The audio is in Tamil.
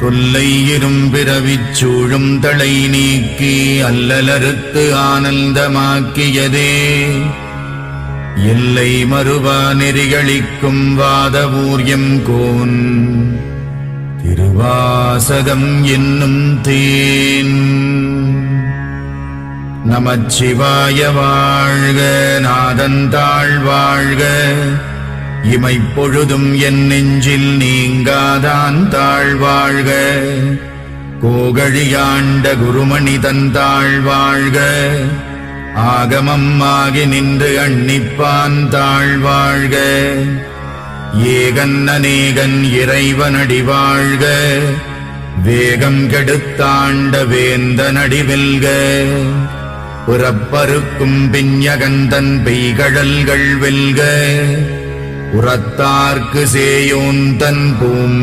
தொல்லை இரும்பிறவிச் சூழும் தளை நீக்கி அல்லலறுத்து ஆனந்தமாக்கியதே எல்லை மறுவா நெறிகளிக்கும் வாதவூர்யம் கோன் திருவாசகம் என்னும் தேன். நமச்சிவாய வாழ்க, நாதந்தாள் வாழ்க, இமைப்பொழுதும் என் நெஞ்சில் நீங்காதான் தாழ்வாழ்க. கோகழியாண்ட குருமணி தந்தாள் வாழ்க, ஆகமம் ஆகி நின்று அன்னிப்பான் தாழ்வாழ்க. ஏகன் அநேகன் இறைவனடி வாழ்க, வேகம் கெடுத்தாண்ட வேந்தனடி வெல்க. புறப்பருக்கும் பிஞகந்தன் பெய்கழல்கள் வெல்க, உரத்தார்க்கு சேயோன் தன் பூம்